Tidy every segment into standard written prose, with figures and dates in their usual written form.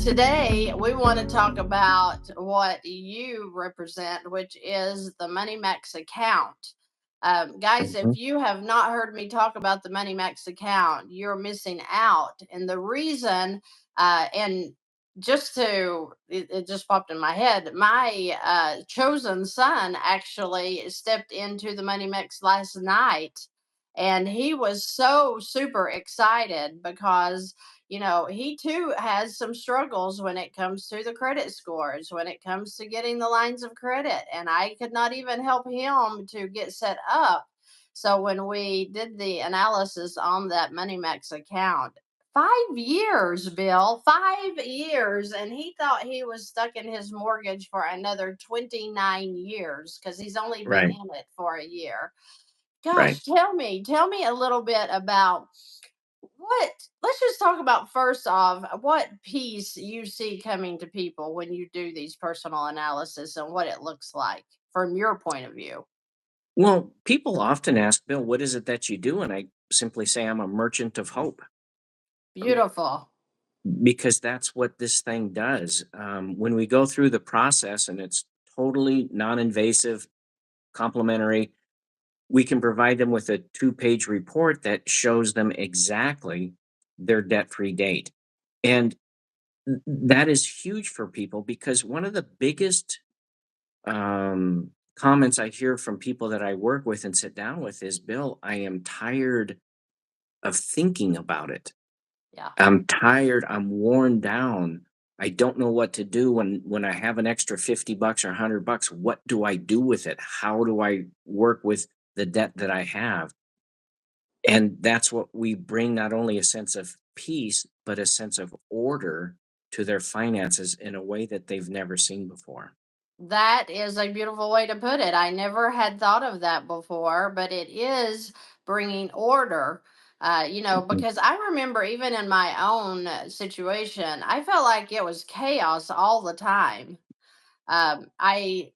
Today, we want to talk about what you represent, which is the Money Max account. Guys, if Mhm. you have not heard me talk about the Money Max account, you're missing out. And the reason, and it just popped in my head, my chosen son actually stepped into the Money Max last night. And he was so super excited because he too has some struggles when it comes to the credit scores, when it comes to getting the lines of credit. And I could not even help him to get set up. So when we did the analysis on that MoneyMax account, 5 years, Bill, 5 years. And he thought he was stuck in his mortgage for another 29 years because he's only been Right, in it for a year. right. Gosh, tell me a little bit about what let's just talk about first off what piece you see coming to people when you do these personal analysis and what it looks like from your point of view. Well, people often ask, Bill, what is it that you do? And I simply say I'm a merchant of hope, Beautiful. because that's what this thing does. When we go through the process and it's totally non invasive, complimentary, we can provide them with a 2-page report that shows them exactly their debt free date. And that is huge for people because one of the biggest comments I hear from people that I work with and sit down with is, Bill, I am tired of thinking about it. Yeah. I'm tired. I'm worn down. I don't know what to do when I have an extra 50 bucks or 100 bucks. What do I do with it? How do I work with the debt that I have? And that's what we bring, not only a sense of peace, but a sense of order to their finances in a way that they've never seen before. That is a beautiful way to put it. I never had thought of that before, but it is bringing order. Mhm. Because I remember even in my own situation, I felt like it was chaos all the time. I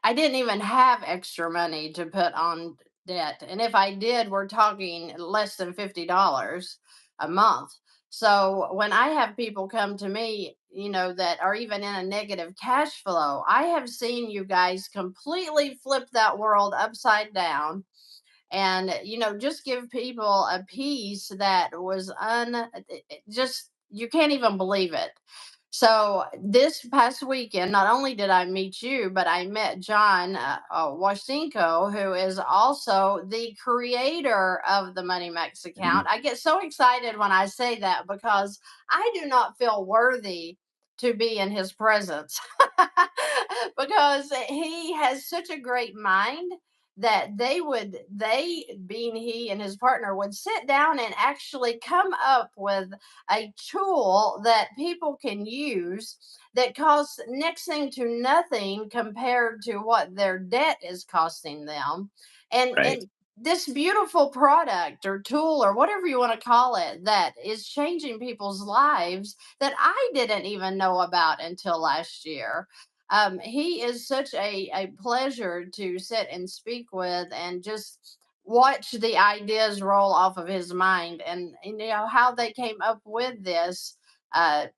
I didn't even have extra money to put on debt. And if I did, we're talking less than $50 a month. So when I have people come to me, that are even in a negative cash flow, I have seen you guys completely flip that world upside down and just give people a piece that was just you can't even believe it. So this past weekend, not only did I meet you, but I met John Wasinko, who is also the creator of the Money Max account. Mhm. I get so excited when I say that because I do not feel worthy to be in his presence because he has such a great mind that they being he and his partner would sit down and actually come up with a tool that people can use that costs next thing to nothing compared to what their debt is costing them. Right. And this beautiful product or tool or whatever you want to call it that is changing people's lives that I didn't even know about until last year. He is such a pleasure to sit and speak with and just watch the ideas roll off of his mind and how they came up with this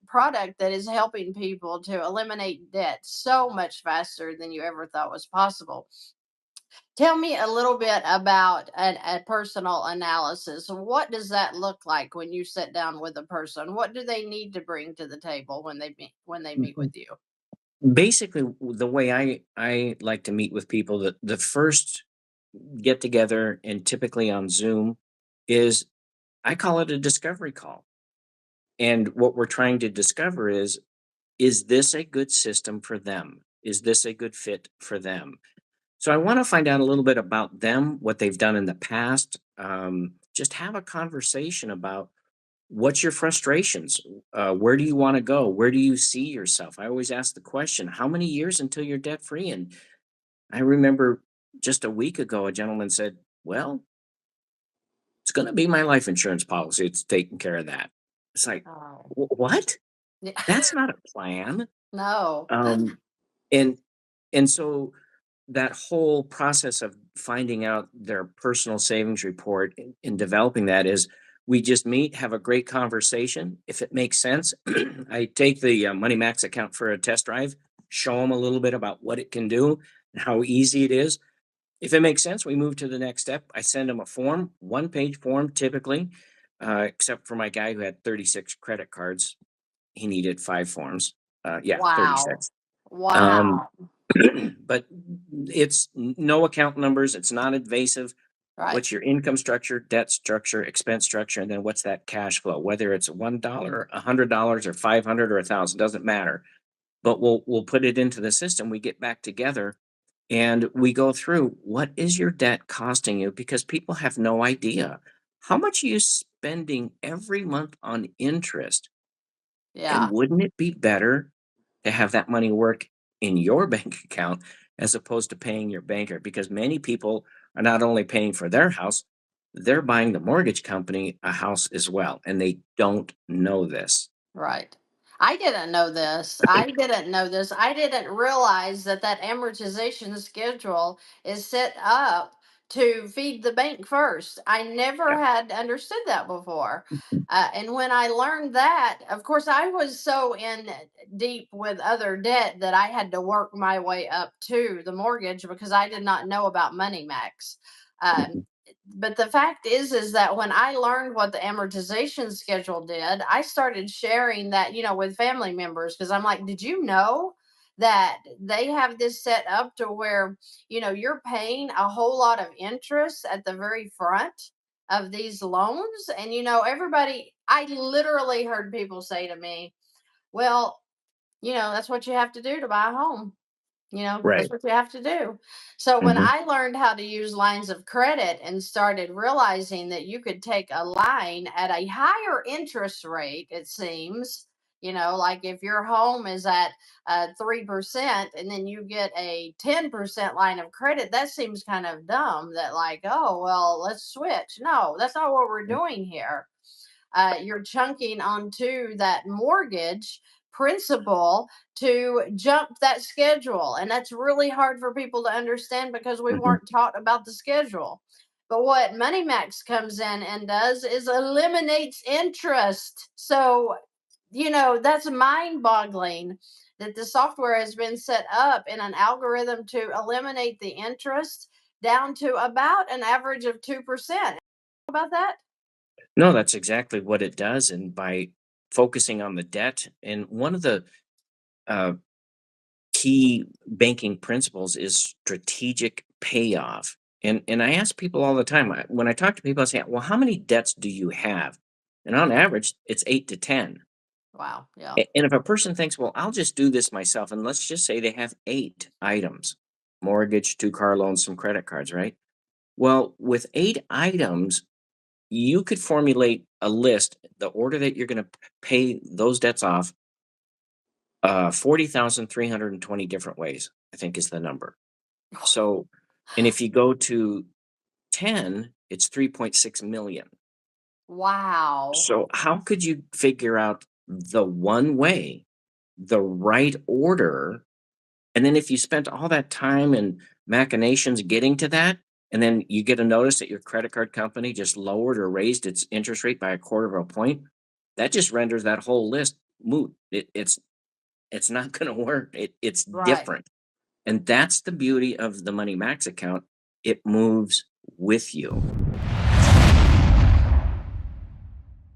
product that is helping people to eliminate debt so much faster than you ever thought was possible. Tell me a little bit about a personal analysis. What does that look like when you sit down with a person? What do they need to bring to the table when they meet with you? Basically, the way I like to meet with people, the first get together, and typically on Zoom, is I call it a discovery call. And what we're trying to discover is this a good system for them? Is this a good fit for them? So I want to find out a little bit about them, what they've done in the past. Just have a conversation about what's your frustrations. Where do you want to go? Where do you see yourself? I always ask the question, how many years until you're debt free? And I remember just a week ago, a gentleman said, well, it's going to be my life insurance policy. It's taking care of that. It's like, Oh, What? yeah. That's not a plan." No. Um, and and so that whole process of finding out their personal savings report and developing that is We just meet, have a great conversation. If it makes sense, I take the Money Max account for a test drive, show them a little bit about what it can do and how easy it is. If it makes sense, we move to the next step. I send them a form, 1-page form typically, except for my guy who had 36 credit cards. He needed 5 forms. Yeah, Wow. 36. Um, Wow. but it's no account numbers. It's not invasive. Right. What's your income structure, debt structure, expense structure, and then what's that cash flow? Whether it's $1, $100, or 500 or 1,000, doesn't matter. But we'll put it into the system. We get back together and we go through what is your debt costing you, because people have no idea how much are you spending every month on interest. And Yeah. wouldn't it be better to have that money work in your bank account as opposed to paying your banker? Because many people are not only paying for their house, they're buying the mortgage company a house as well. And they don't know this. Right. I didn't know this. I didn't know this. I didn't realize that that amortization schedule is set up to feed the bank first. I never Yeah. had understood that before. And when I learned that, of course, I was so in deep with other debt that I had to work my way up to the mortgage because I did not know about Money Max. Um, Mhm. but the fact is that when I learned what the amortization schedule did, I started sharing that, with family members, because I'm like, did you know that they have this set up to where, you're paying a whole lot of interest at the very front of these loans? And everybody, I literally heard people say to me, well, that's what you have to do to buy a home. That's Right. what you have to do. So when Hmm. I learned how to use lines of credit and started realizing that you could take a line at a higher interest rate, it seems, like if your home is at 3% and then you get a 10% line of credit, that seems kind of dumb that, like, oh, well, let's switch. No, that's not what we're doing here. You're chunking onto that mortgage principal to jump that schedule. And that's really hard for people to understand because we Hmm. weren't taught about the schedule. But what MoneyMax comes in and does is eliminates interest. So, that's mind boggling that the software has been set up in an algorithm to eliminate the interest down to about an average of 2%. About that? No, that's exactly what it does. And by focusing on the debt, and one of the uh, key banking principles is strategic payoff. And I ask people all the time, when I talk to people, I say, well, how many debts do you have? And on average, it's 8 to 10. Wow. Yeah. And if a person thinks, well, I'll just do this myself, and let's just say they have 8 items: mortgage, 2 car loans, some credit cards, right? Well, with 8 items, you could formulate a list, the order that you're going to pay those debts off, 40,320 different ways, I think is the number. So, and if you go to 10, it's 3.6 million. Wow. So, how could you figure out the one way, the right order? And then if you spent all that time and machinations getting to that, and then you get a notice that your credit card company just lowered or raised its interest rate by a quarter of a point, that just renders that whole list moot. It's not going to work. It's Right. different. And that's the beauty of the Money Max account. It moves with you.